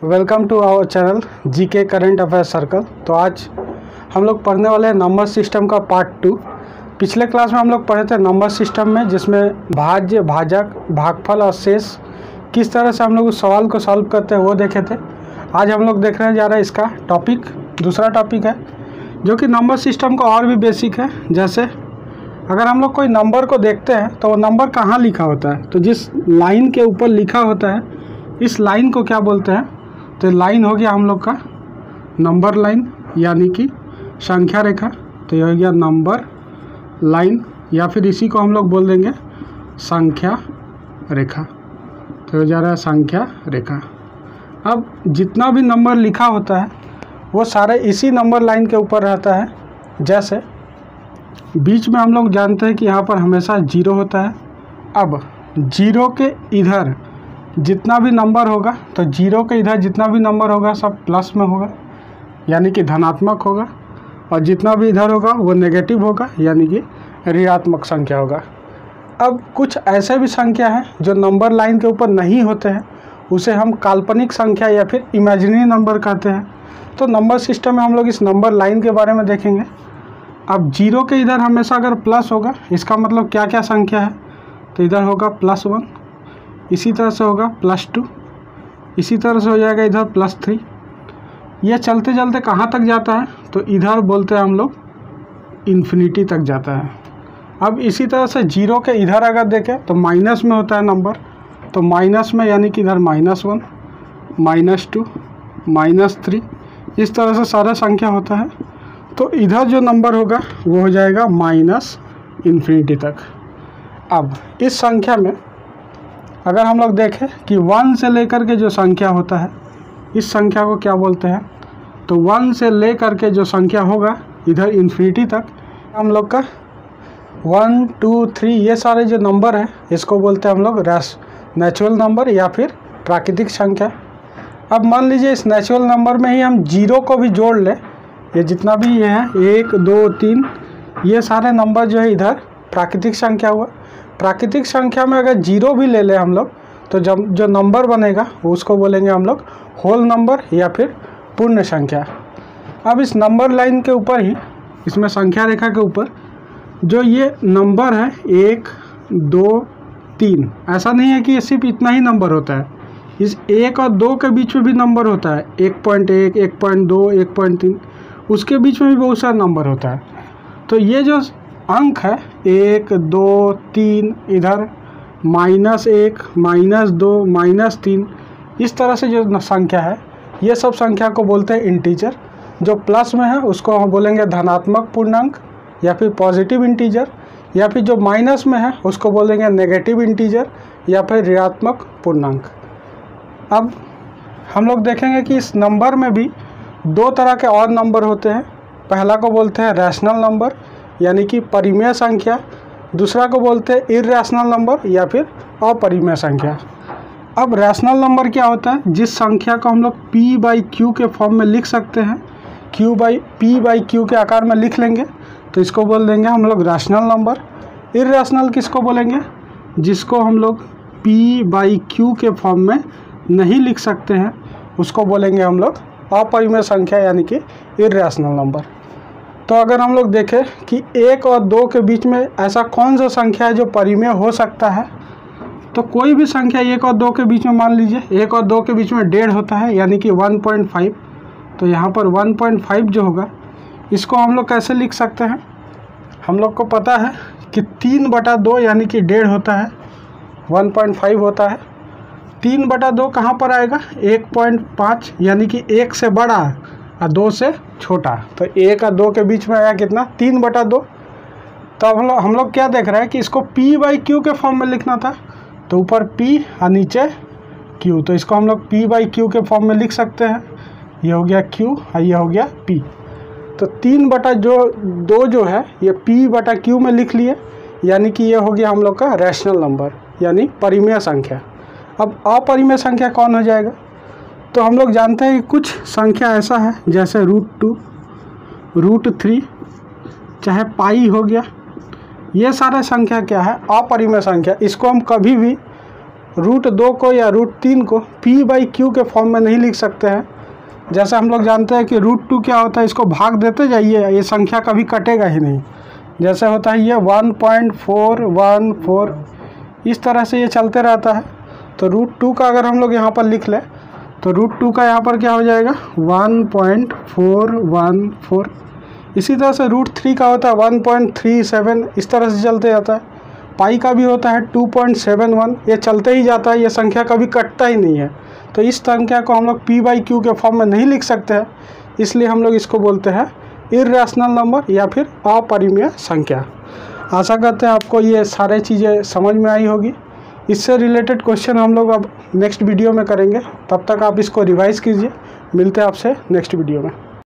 Welcome to our channel GK current affair circle. तो आज हम लोग पढ़ने वाले हैं नंबर सिस्टम का पार्ट 2। पिछले क्लास में हम लोग पढ़े थे नंबर सिस्टम में, जिसमें भाज्य, भाजक, भागफल और शेष किस तरह से हम लोग उस सवाल को सॉल्व करते हैं वो देखे थे। आज हम लोग देखने जा रहे हैं इसका टॉपिक, दूसरा टॉपिक है जो कि नंबर सिस्टम का और भी बेसिक है। जैसे अगर हम लोग कोई नंबर को देखते हैं तो वो नंबर कहाँ लिखा होता है, तो जिस लाइन के ऊपर लिखा होता है इस लाइन को क्या बोलते हैं, तो लाइन हो गया हम लोग का नंबर लाइन यानी कि संख्या रेखा। तो यह हो गया नंबर लाइन, या फिर इसी को हम लोग बोल देंगे संख्या रेखा। तो हो जा रहा है संख्या रेखा। अब जितना भी नंबर लिखा होता है वो सारे इसी नंबर लाइन के ऊपर रहता है। जैसे बीच में हम लोग जानते हैं कि यहाँ पर हमेशा जीरो होता है। अब जीरो के इधर जितना भी नंबर होगा, तो जीरो के इधर जितना भी नंबर होगा सब प्लस में होगा यानी कि धनात्मक होगा, और जितना भी इधर होगा वो नेगेटिव होगा यानी कि ऋणात्मक संख्या होगा। अब कुछ ऐसे भी संख्या हैं जो नंबर लाइन के ऊपर नहीं होते हैं, उसे हम काल्पनिक संख्या या फिर इमेजिनरी नंबर कहते हैं। तो नंबर सिस्टम में हम लोग इस नंबर लाइन के बारे में देखेंगे। अब जीरो के इधर हमेशा अगर प्लस होगा, इसका मतलब क्या क्या संख्या है, तो इधर होगा +1, इसी तरह से होगा +2, इसी तरह से हो जाएगा इधर +3। ये चलते चलते कहाँ तक जाता है, तो इधर बोलते हैं हम लोग इन्फिनिटी तक जाता है। अब इसी तरह से जीरो के इधर अगर देखें तो माइनस में होता है नंबर, तो माइनस में यानी कि इधर -1, -2, -3, इस तरह से सारा संख्या होता है। तो इधर जो नंबर होगा वो हो जाएगा -इन्फिनिटी तक। अब इस संख्या में अगर हम लोग देखें कि 1 से लेकर के जो संख्या होता है इस संख्या को क्या बोलते हैं, तो 1 से लेकर के जो संख्या होगा इधर इन्फिनिटी तक हम लोग का 1, 2, 3 ये सारे जो नंबर हैं इसको बोलते हैं हम लोग नेचुरल नंबर या फिर प्राकृतिक संख्या। अब मान लीजिए इस नेचुरल नंबर में ही हम जीरो को भी जोड़ लें, ये जितना भी ये है 1, 2, 3 ये सारे नंबर जो है इधर प्राकृतिक संख्या हुआ। प्राकृतिक संख्या में अगर जीरो भी ले लें हम लोग, तो जब जो नंबर बनेगा उसको बोलेंगे हम लोग होल नंबर या फिर पूर्ण संख्या। अब इस नंबर लाइन के ऊपर ही, इसमें संख्या रेखा के ऊपर जो ये नंबर है 1, 2, 3, ऐसा नहीं है कि ये सिर्फ इतना ही नंबर होता है, इस 1 और 2 के बीच में भी नंबर होता है, 1.1, 1.2, 1.3, उसके बीच में भी बहुत सारा नंबर होता है। तो ये जो अंक है 1, 2, 3, इधर -1, -2, -3, इस तरह से जो संख्या है ये सब संख्या को बोलते हैं इंटीजर। जो प्लस में है उसको हम बोलेंगे धनात्मक पूर्णांक या फिर पॉजिटिव इंटीजर, या फिर जो माइनस में है उसको बोलेंगे नेगेटिव इंटीजर या फिर ऋणात्मक पूर्णांक। अब हम लोग देखेंगे कि इस नंबर में भी दो तरह के और नंबर होते हैं। पहला को बोलते हैं रैशनल नंबर यानी कि परिमेय संख्या, दूसरा को बोलते हैं इर्रेशनल नंबर या फिर अपरिमेय संख्या। अब रैशनल नंबर क्या होता है, जिस संख्या को हम लोग p/q के फॉर्म में लिख सकते हैं, p/q के आकार में लिख लेंगे तो इसको बोल देंगे हम लोग रैशनल नंबर। इर्रेशनल किसको बोलेंगे, जिसको हम लोग p/q के फॉर्म में नहीं लिख सकते हैं उसको बोलेंगे हम लोग अपरिमेय संख्या यानी कि इर्रेशनल नंबर। तो अगर हम लोग देखें कि 1 और 2 के बीच में ऐसा कौन सा संख्या है जो परिमेय हो सकता है, तो कोई भी संख्या 1 और 2 के बीच में, मान लीजिए 1 और 2 के बीच में 1.5 होता है यानी कि 1.5। तो यहाँ पर 1.5 जो होगा इसको हम लोग कैसे लिख सकते हैं, हम लोग को पता है कि 3/2 यानी कि 1.5 होता है, 1.5 होता है। 3/2 कहाँ पर आएगा, 1.5 यानी कि 1 से बड़ा और 2 से छोटा। तो 1 और 2 के बीच में आया कितना, 3/2। तो अब हम लोग क्या देख रहे हैं कि इसको p/q के फॉर्म में लिखना था, तो ऊपर p और नीचे q, तो इसको हम लोग p/q के फॉर्म में लिख सकते हैं। ये हो गया q और ये हो गया p। तो 3/2 जो है ये p/q में लिख लिए, यानी कि ये हो गया हम लोग का रैशनल नंबर यानी परिमेय संख्या। अब अपरिमेय संख्या कौन हो जाएगा, तो हम लोग जानते हैं कि कुछ संख्या ऐसा है जैसे √2, √3, चाहे पाई हो गया, ये सारे संख्या क्या है अपरिमेय संख्या। इसको हम कभी भी √2 को या √3 को p/q के फॉर्म में नहीं लिख सकते हैं। जैसे हम लोग जानते हैं कि √2 क्या होता है, इसको भाग देते जाइए, ये संख्या कभी कटेगा ही नहीं। जैसे होता है ये 1.414, इस तरह से ये चलते रहता है। तो √2 का अगर हम लोग यहाँ पर लिख लें तो √2 का यहाँ पर क्या हो जाएगा 1.414। इसी तरह से √3 का होता है 1.37, इस तरह से चलते जाता है। पाई का भी होता है 2.71, ये चलते ही जाता है, ये संख्या कभी कटता ही नहीं है। तो इस संख्या को हम लोग p/q के फॉर्म में नहीं लिख सकते हैं, इसलिए हम लोग इसको बोलते हैं इर्रेशनल नंबर या फिर अपरिमेय संख्या। आशा करते हैं आपको ये सारे चीज़ें समझ में आई होगी। इससे रिलेटेड क्वेश्चन हम लोग अब नेक्स्ट वीडियो में करेंगे, तब तक आप इसको रिवाइज़ कीजिए। मिलते हैं आपसे नेक्स्ट वीडियो में।